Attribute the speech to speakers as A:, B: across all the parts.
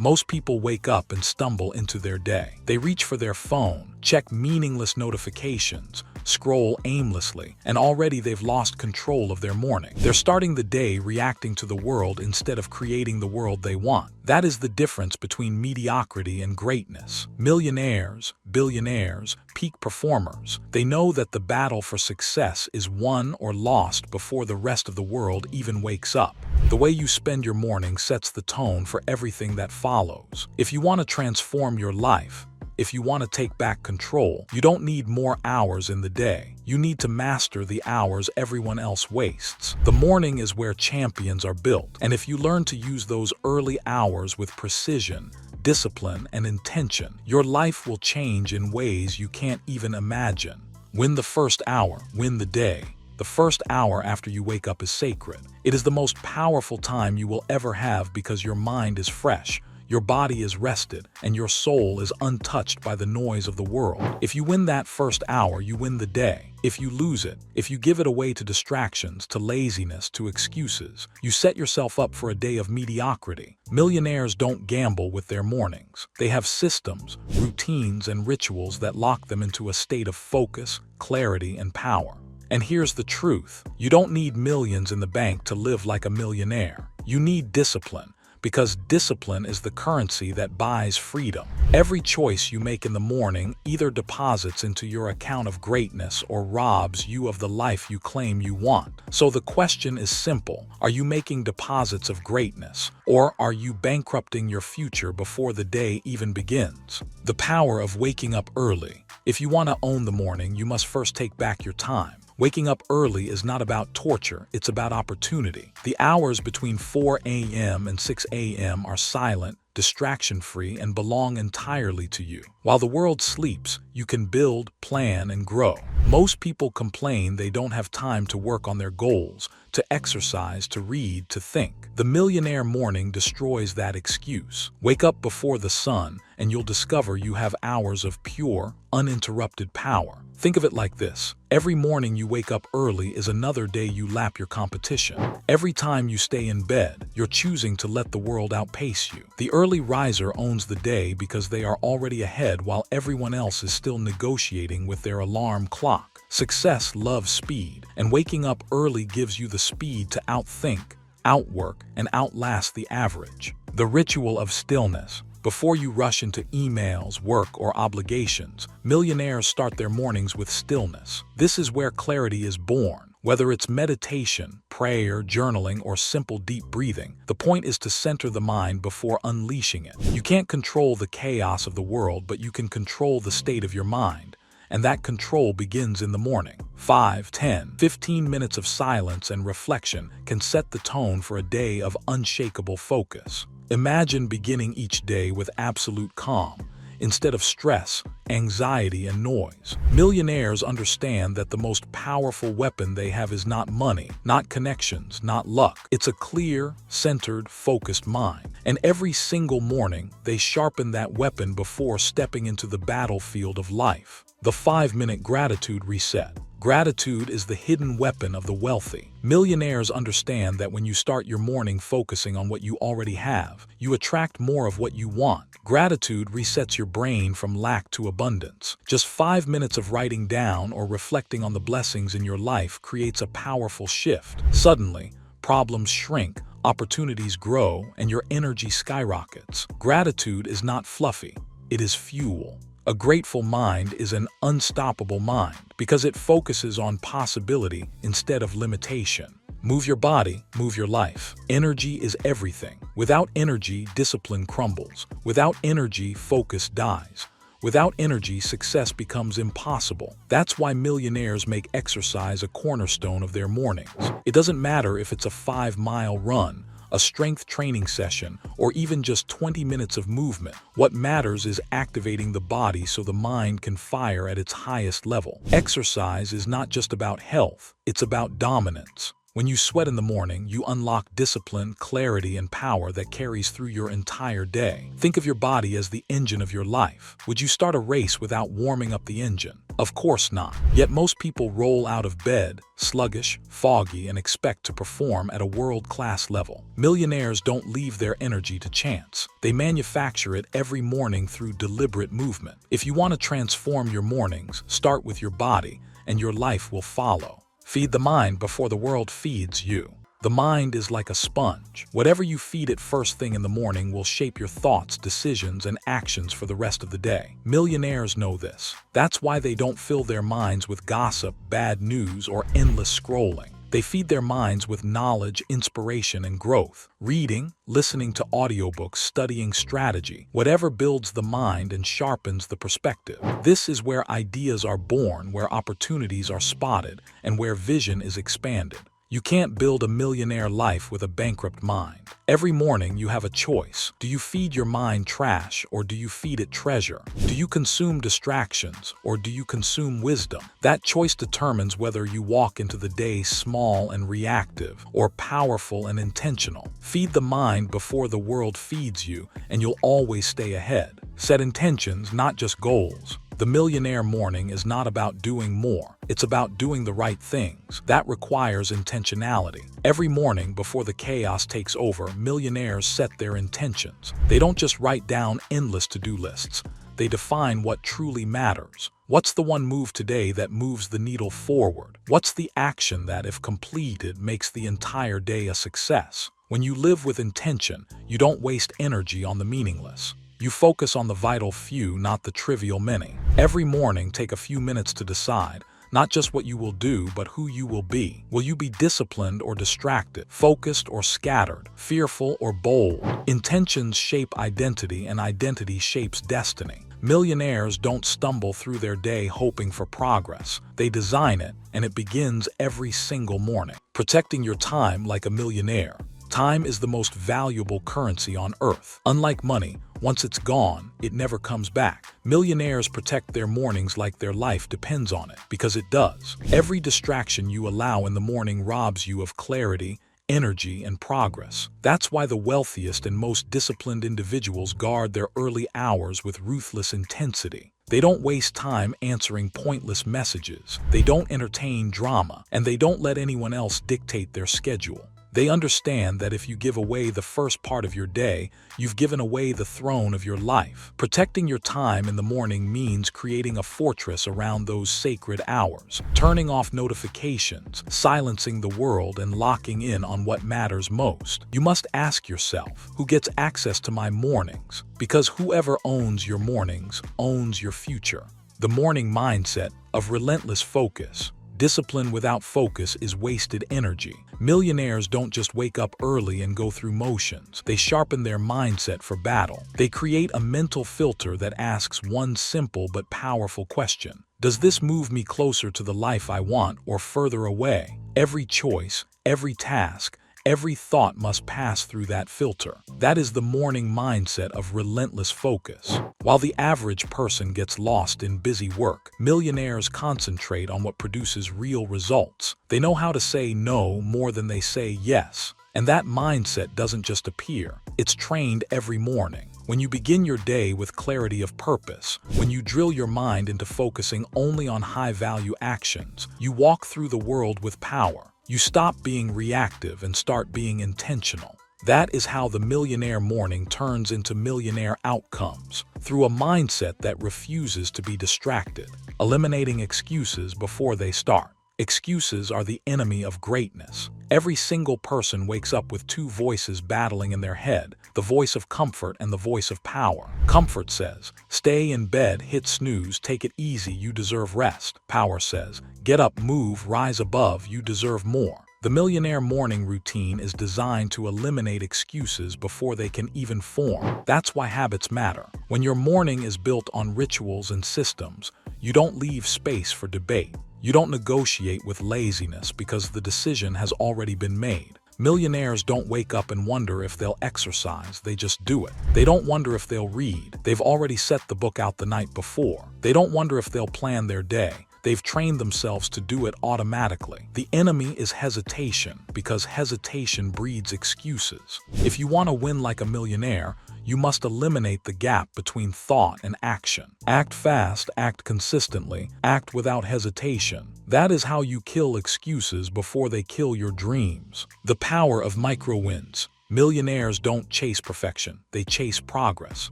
A: Most people wake up and stumble into their day. They reach for their phone, check meaningless notifications, scroll aimlessly, and already they've lost control of their morning. They're starting the day reacting to the world instead of creating the world they want. That is the difference between mediocrity and greatness. Millionaires, billionaires, peak performers, they know that the battle for success is won or lost before the rest of the world even wakes up. The way you spend your morning sets the tone for everything that follows. If you want to transform your life, if you want to take back control, you don't need more hours in the day. You need to master the hours everyone else wastes. The morning is where champions are built, and if you learn to use those early hours with precision, discipline, and intention, your life will change in ways you can't even imagine. Win the first hour, win the day. The first hour after you wake up is sacred. It is the most powerful time you will ever have because your mind is fresh, your body is rested, and your soul is untouched by the noise of the world. If you win that first hour, you win the day. If you lose it, if you give it away to distractions, to laziness, to excuses, you set yourself up for a day of mediocrity. Millionaires don't gamble with their mornings. They have systems, routines, and rituals that lock them into a state of focus, clarity, and power. And here's the truth. You don't need millions in the bank to live like a millionaire. You need discipline, because discipline is the currency that buys freedom. Every choice you make in the morning either deposits into your account of greatness or robs you of the life you claim you want. So the question is simple. Are you making deposits of greatness, or are you bankrupting your future before the day even begins? The power of waking up early. If you want to own the morning, you must first take back your time. Waking up early is not about torture, it's about opportunity. The hours between 4 a.m. and 6 a.m. are silent, distraction-free, and belong entirely to you. While the world sleeps, you can build, plan, and grow. Most people complain they don't have time to work on their goals, to exercise, to read, to think. The millionaire morning destroys that excuse. Wake up before the sun, and you'll discover you have hours of pure, uninterrupted power. Think of it like this. Every morning you wake up early is another day you lap your competition. Every time you stay in bed, you're choosing to let the world outpace you. The early riser owns the day because they are already ahead while everyone else is still negotiating with their alarm clock. Success loves speed, and waking up early gives you the speed to outthink, outwork, and outlast the average. The ritual of stillness. Before you rush into emails, work, or obligations, millionaires start their mornings with stillness. This is where clarity is born. Whether it's meditation, prayer, journaling, or simple deep breathing, the point is to center the mind before unleashing it. You can't control the chaos of the world, but you can control the state of your mind. And that control begins in the morning. 5, 10, 15 minutes of silence and reflection can set the tone for a day of unshakable focus. Imagine beginning each day with absolute calm, instead of stress, anxiety, and noise. Millionaires understand that the most powerful weapon they have is not money, not connections, not luck. It's a clear, centered, focused mind. And every single morning, they sharpen that weapon before stepping into the battlefield of life. The 5-minute gratitude reset. Gratitude is the hidden weapon of the wealthy. Millionaires understand that when you start your morning focusing on what you already have, you attract more of what you want. Gratitude resets your brain from lack to abundance. Just 5 minutes of writing down or reflecting on the blessings in your life creates a powerful shift. Suddenly, problems shrink, opportunities grow, and your energy skyrockets. Gratitude is not fluffy, it is fuel. A grateful mind is an unstoppable mind because it focuses on possibility instead of limitation. Move your body, move your life. Energy is everything. Without energy, discipline crumbles. Without energy, focus dies. Without energy, success becomes impossible. That's why millionaires make exercise a cornerstone of their mornings. It doesn't matter if it's a 5-mile run, a strength training session, or even just 20 minutes of movement. What matters is activating the body so the mind can fire at its highest level. Exercise is not just about health, it's about dominance. When you sweat in the morning, you unlock discipline, clarity, and power that carries through your entire day. Think of your body as the engine of your life. Would you start a race without warming up the engine? Of course not. Yet most people roll out of bed, sluggish, foggy, and expect to perform at a world-class level. Millionaires don't leave their energy to chance. They manufacture it every morning through deliberate movement. If you want to transform your mornings, start with your body, and your life will follow. Feed the mind before the world feeds you. The mind is like a sponge. Whatever you feed it first thing in the morning will shape your thoughts, decisions, and actions for the rest of the day. Millionaires know this. That's why they don't fill their minds with gossip, bad news, or endless scrolling. They feed their minds with knowledge, inspiration, and growth. Reading, listening to audiobooks, studying strategy, whatever builds the mind and sharpens the perspective. This is where ideas are born, where opportunities are spotted, and where vision is expanded. You can't build a millionaire life with a bankrupt mind. Every morning you have a choice. Do you feed your mind trash or do you feed it treasure? Do you consume distractions or do you consume wisdom? That choice determines whether you walk into the day small and reactive or powerful and intentional. Feed the mind before the world feeds you and you'll always stay ahead. Set intentions, not just goals. The millionaire morning is not about doing more. It's about doing the right things. That requires intentionality. Every morning before the chaos takes over, millionaires set their intentions. They don't just write down endless to-do lists. They define what truly matters. What's the one move today that moves the needle forward? What's the action that, if completed, makes the entire day a success? When you live with intention, you don't waste energy on the meaningless. You focus on the vital few, not the trivial many. Every morning, take a few minutes to decide, not just what you will do, but who you will be. Will you be disciplined or distracted, focused or scattered, fearful or bold? Intentions shape identity, and identity shapes destiny. Millionaires don't stumble through their day hoping for progress. They design it, and it begins every single morning. Protecting your time like a millionaire. Time is the most valuable currency on earth. Unlike money, once it's gone, it never comes back. Millionaires protect their mornings like their life depends on it, because it does. Every distraction you allow in the morning robs you of clarity, energy, and progress. That's why the wealthiest and most disciplined individuals guard their early hours with ruthless intensity. They don't waste time answering pointless messages. They don't entertain drama, and they don't let anyone else dictate their schedule. They understand that if you give away the first part of your day, you've given away the throne of your life. Protecting your time in the morning means creating a fortress around those sacred hours, turning off notifications, silencing the world, and locking in on what matters most. You must ask yourself, who gets access to my mornings? Because whoever owns your mornings owns your future. The morning mindset of relentless focus. Discipline without focus is wasted energy. Millionaires don't just wake up early and go through motions. They sharpen their mindset for battle. They create a mental filter that asks one simple but powerful question. Does this move me closer to the life I want or further away? Every choice, every task, every thought must pass through that filter. That is the morning mindset of relentless focus. While the average person gets lost in busy work, millionaires concentrate on what produces real results. They know how to say no more than they say yes. And that mindset doesn't just appear. It's trained every morning. When you begin your day with clarity of purpose, when you drill your mind into focusing only on high-value actions, you walk through the world with power. You stop being reactive and start being intentional. That is how the millionaire morning turns into millionaire outcomes, through a mindset that refuses to be distracted, eliminating excuses before they start. Excuses are the enemy of greatness. Every single person wakes up with two voices battling in their head, the voice of comfort and the voice of power. Comfort says, stay in bed, hit snooze, take it easy, you deserve rest. Power says, get up, move, rise above, you deserve more. The millionaire morning routine is designed to eliminate excuses before they can even form. That's why habits matter. When your morning is built on rituals and systems, you don't leave space for debate. You don't negotiate with laziness because the decision has already been made. Millionaires don't wake up and wonder if they'll exercise, they just do it. They don't wonder if they'll read. They've already set the book out the night before. They don't wonder if they'll plan their day. They've trained themselves to do it automatically. The enemy is hesitation, because hesitation breeds excuses. If you want to win like a millionaire, you must eliminate the gap between thought and action. Act fast, act consistently, act without hesitation. That is how you kill excuses before they kill your dreams. The power of micro-wins. Millionaires don't chase perfection, they chase progress.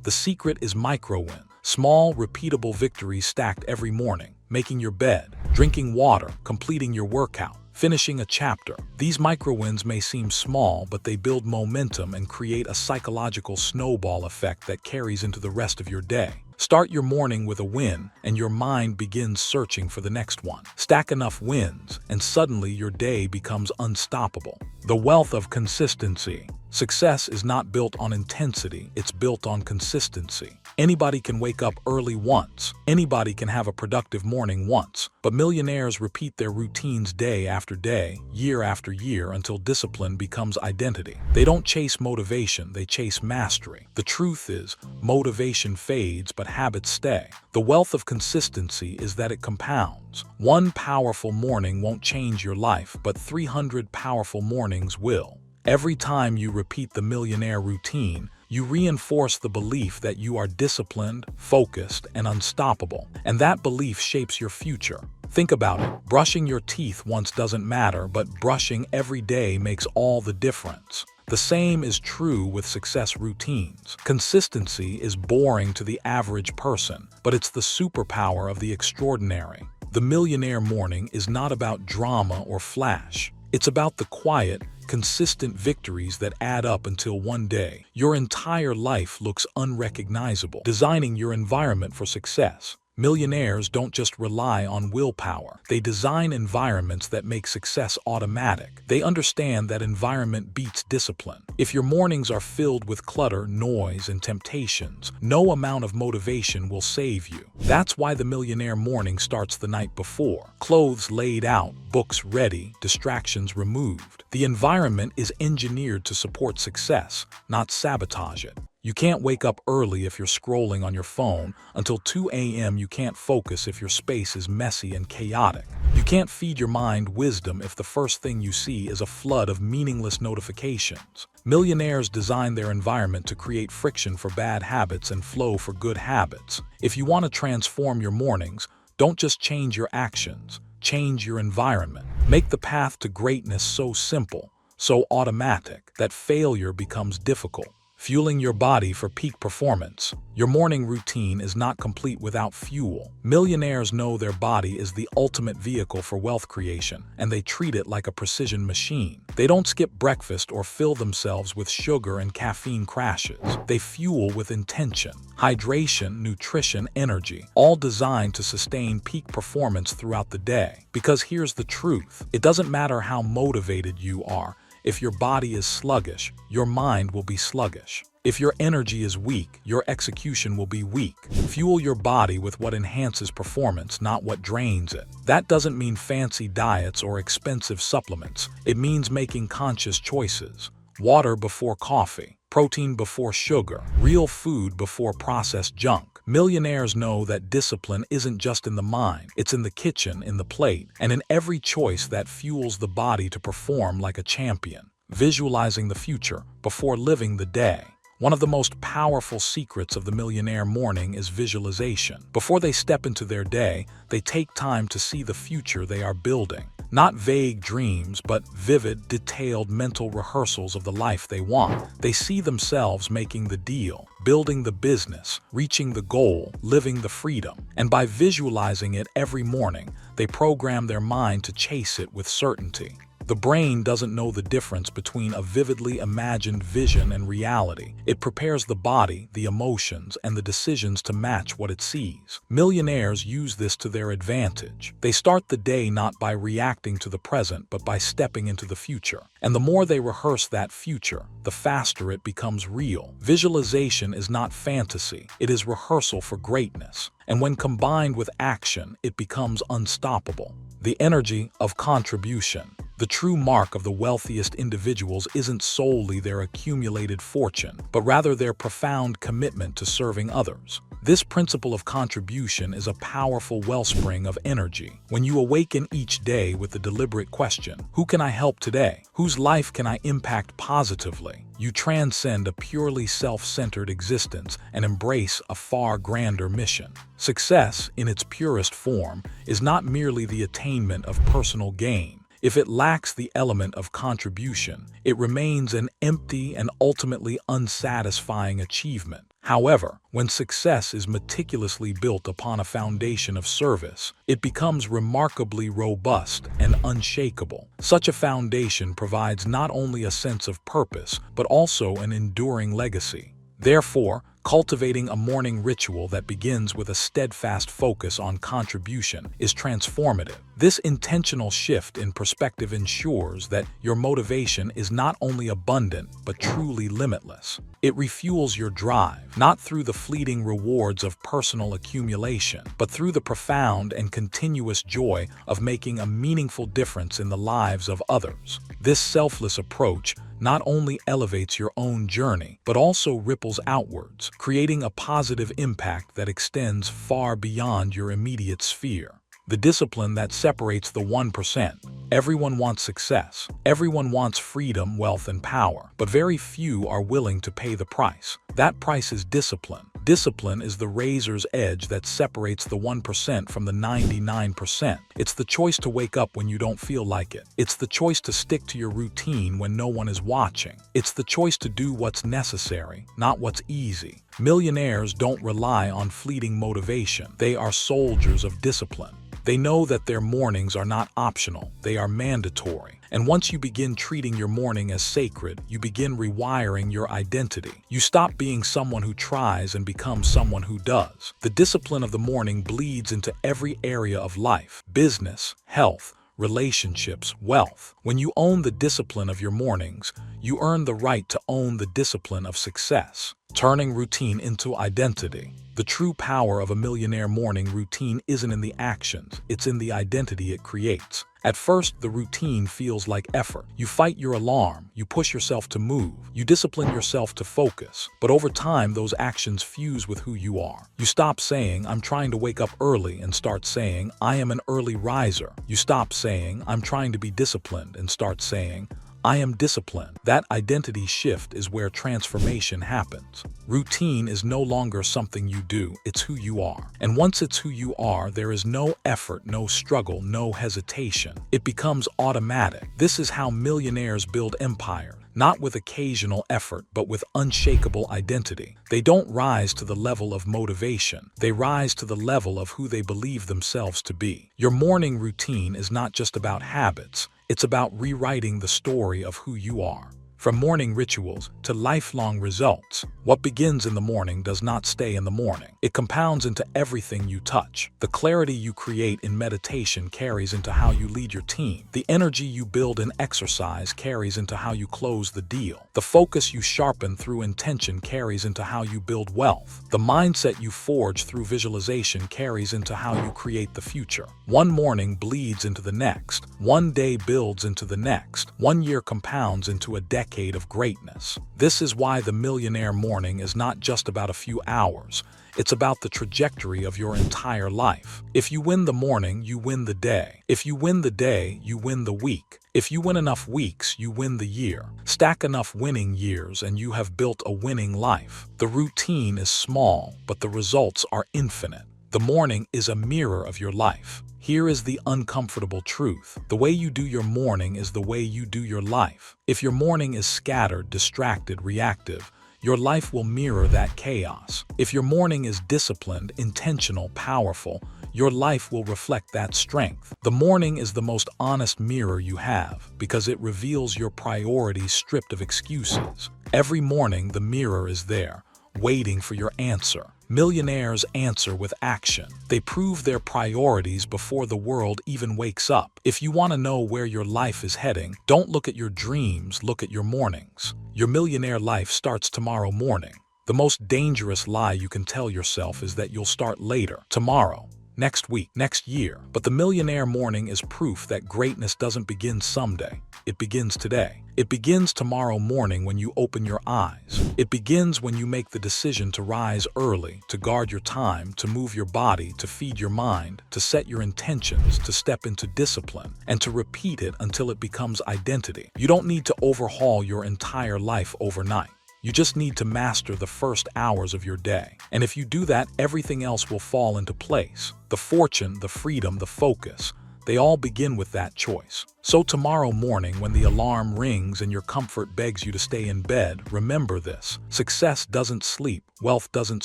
A: The secret is micro-win. Small, repeatable victories stacked every morning. Making your bed, drinking water, completing your workout, finishing a chapter. These micro-wins may seem small, but they build momentum and create a psychological snowball effect that carries into the rest of your day. Start your morning with a win, and your mind begins searching for the next one. Stack enough wins, and suddenly your day becomes unstoppable. The wealth of consistency. Success is not built on intensity, it's built on consistency. Anybody can wake up early once. Anybody can have a productive morning once. But millionaires repeat their routines day after day, year after year, until discipline becomes identity. They don't chase motivation, they chase mastery. The truth is, motivation fades, but habits stay. The wealth of consistency is that it compounds. One powerful morning won't change your life, but 300 powerful mornings will. Every time you repeat the millionaire routine, you reinforce the belief that you are disciplined, focused, and unstoppable. And that belief shapes your future. Think about it. Brushing your teeth once doesn't matter, but brushing every day makes all the difference. The same is true with success routines. Consistency is boring to the average person, but it's the superpower of the extraordinary. The millionaire morning is not about drama or flash. It's about the quiet, consistent victories that add up until one day your entire life looks unrecognizable. Designing your environment for success. Millionaires don't just rely on willpower. They design environments that make success automatic. They understand that environment beats discipline. If your mornings are filled with clutter, noise, and temptations, no amount of motivation will save you. That's why the millionaire morning starts the night before. Clothes laid out, books ready, distractions removed. The environment is engineered to support success, not sabotage it. You can't wake up early if you're scrolling on your phone. Until 2 a.m. you can't focus if your space is messy and chaotic. You can't feed your mind wisdom if the first thing you see is a flood of meaningless notifications. Millionaires design their environment to create friction for bad habits and flow for good habits. If you want to transform your mornings, don't just change your actions, change your environment. Make the path to greatness so simple, so automatic, that failure becomes difficult. Fueling your body for peak performance. Your morning routine is not complete without fuel. Millionaires know their body is the ultimate vehicle for wealth creation, and they treat it like a precision machine. They don't skip breakfast or fill themselves with sugar and caffeine crashes. They fuel with intention, hydration, nutrition, energy, all designed to sustain peak performance throughout the day. Because here's the truth, it doesn't matter how motivated you are. If your body is sluggish, your mind will be sluggish. If your energy is weak, your execution will be weak. Fuel your body with what enhances performance, not what drains it. That doesn't mean fancy diets or expensive supplements. It means making conscious choices. Water before coffee, protein before sugar, real food before processed junk. Millionaires know that discipline isn't just in the mind, it's in the kitchen, in the plate, and in every choice that fuels the body to perform like a champion. Visualizing the future before living the day. One of the most powerful secrets of the millionaire morning is visualization. Before they step into their day, they take time to see the future they are building. Not vague dreams, but vivid, detailed mental rehearsals of the life they want. They see themselves making the deal, building the business, reaching the goal, living the freedom. And by visualizing it every morning, they program their mind to chase it with certainty. The brain doesn't know the difference between a vividly imagined vision and reality. It prepares the body, the emotions, and the decisions to match what it sees. Millionaires use this to their advantage. They start the day not by reacting to the present, but by stepping into the future. And the more they rehearse that future, the faster it becomes real. Visualization is not fantasy, it is rehearsal for greatness. And when combined with action, it becomes unstoppable. The energy of contribution. The true mark of the wealthiest individuals isn't solely their accumulated fortune, but rather their profound commitment to serving others. This principle of contribution is a powerful wellspring of energy. When you awaken each day with the deliberate question, who can I help today? Whose life can I impact positively? You transcend a purely self-centered existence and embrace a far grander mission. Success, in its purest form, is not merely the attainment of personal gain. If it lacks the element of contribution, it remains an empty and ultimately unsatisfying achievement. However, when success is meticulously built upon a foundation of service, it becomes remarkably robust and unshakable. Such a foundation provides not only a sense of purpose, but also an enduring legacy. Therefore, cultivating a morning ritual that begins with a steadfast focus on contribution is transformative. This intentional shift in perspective ensures that your motivation is not only abundant, but truly limitless. It refuels your drive, not through the fleeting rewards of personal accumulation, but through the profound and continuous joy of making a meaningful difference in the lives of others. This selfless approach not only elevates your own journey, but also ripples outwards, creating a positive impact that extends far beyond your immediate sphere. The discipline that separates the 1%. Everyone wants success. Everyone wants freedom, wealth, and power, but very few are willing to pay the price. That price is discipline. Discipline is the razor's edge that separates the 1% from the 99%. It's the choice to wake up when you don't feel like it. It's the choice to stick to your routine when no one is watching. It's the choice to do what's necessary, not what's easy. Millionaires don't rely on fleeting motivation. They are soldiers of discipline. They know that their mornings are not optional, they are mandatory. And once you begin treating your morning as sacred, you begin rewiring your identity. You stop being someone who tries and become someone who does. The discipline of the morning bleeds into every area of life: business, health, relationships, wealth. When you own the discipline of your mornings, you earn the right to own the discipline of success, turning routine into identity. The true power of a millionaire morning routine isn't in the actions, it's in the identity it creates. At first, the routine feels like effort. You fight your alarm, you push yourself to move, you discipline yourself to focus. But over time, those actions fuse with who you are. You stop saying, I'm trying to wake up early, and start saying, I am an early riser. You stop saying, I'm trying to be disciplined, and start saying, I am disciplined. That identity shift is where transformation happens. Routine is no longer something you do, it's who you are. And once it's who you are, there is no effort, no struggle, no hesitation. It becomes automatic. This is how millionaires build empires. Not with occasional effort, but with unshakable identity. They don't rise to the level of motivation. They rise to the level of who they believe themselves to be. Your morning routine is not just about habits. It's about rewriting the story of who you are. From morning rituals to lifelong results, what begins in the morning does not stay in the morning. It compounds into everything you touch. The clarity you create in meditation carries into how you lead your team. The energy you build in exercise carries into how you close the deal. The focus you sharpen through intention carries into how you build wealth. The mindset you forge through visualization carries into how you create the future. One morning bleeds into the next. One day builds into the next. 1 year compounds into a decade of greatness. This is why the millionaire morning is not just about a few hours. It's about the trajectory of your entire life. If you win the morning, you win the day. If you win the day, you win the week. If you win enough weeks, you win the year. Stack enough winning years and you have built a winning life. The routine is small, but the results are infinite. The morning is a mirror of your life. Here is the uncomfortable truth. The way you do your morning is the way you do your life. If your morning is scattered, distracted, reactive, your life will mirror that chaos. If your morning is disciplined, intentional, powerful, your life will reflect that strength. The morning is the most honest mirror you have because it reveals your priorities stripped of excuses. Every morning, the mirror is there, waiting for your answer. Millionaires answer with action. They prove their priorities before the world even wakes up. If you want to know where your life is heading, don't look at your dreams, look at your mornings. Your millionaire life starts tomorrow morning. The most dangerous lie you can tell yourself is that you'll start later, tomorrow. next week, next year. But the Millionaire Morning is proof that greatness doesn't begin someday. It begins today. It begins tomorrow morning when you open your eyes. It begins when you make the decision to rise early, to guard your time, to move your body, to feed your mind, to set your intentions, to step into discipline, and to repeat it until it becomes identity. You don't need to overhaul your entire life overnight. You just need to master the first hours of your day. And if you do that, everything else will fall into place. The fortune, the freedom, the focus, they all begin with that choice. So tomorrow morning, when the alarm rings and your comfort begs you to stay in bed, remember this: success doesn't sleep, wealth doesn't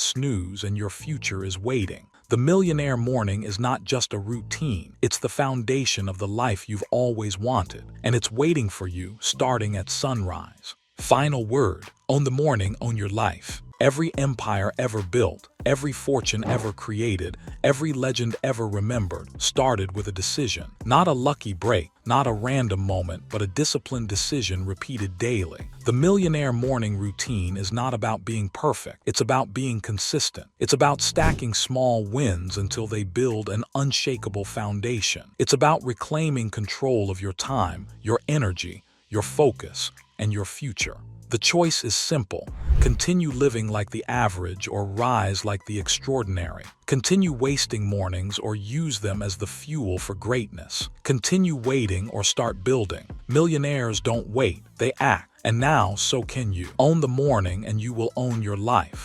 A: snooze, and your future is waiting. The Millionaire Morning is not just a routine, it's the foundation of the life you've always wanted, and it's waiting for you starting at sunrise. Final word: own the morning, own your life. Every empire ever built, every fortune ever created, every legend ever remembered started with a decision. Not a lucky break, not a random moment, but a disciplined decision repeated daily. The Millionaire Morning routine is not about being perfect. It's about being consistent. It's about stacking small wins until they build an unshakable foundation. It's about reclaiming control of your time, your energy, your focus, and your future. The choice is simple. Continue living like the average or rise like the extraordinary. Continue wasting mornings or use them as the fuel for greatness. Continue waiting or start building. Millionaires don't wait, they act. And now, so can you. Own the morning and you will own your life.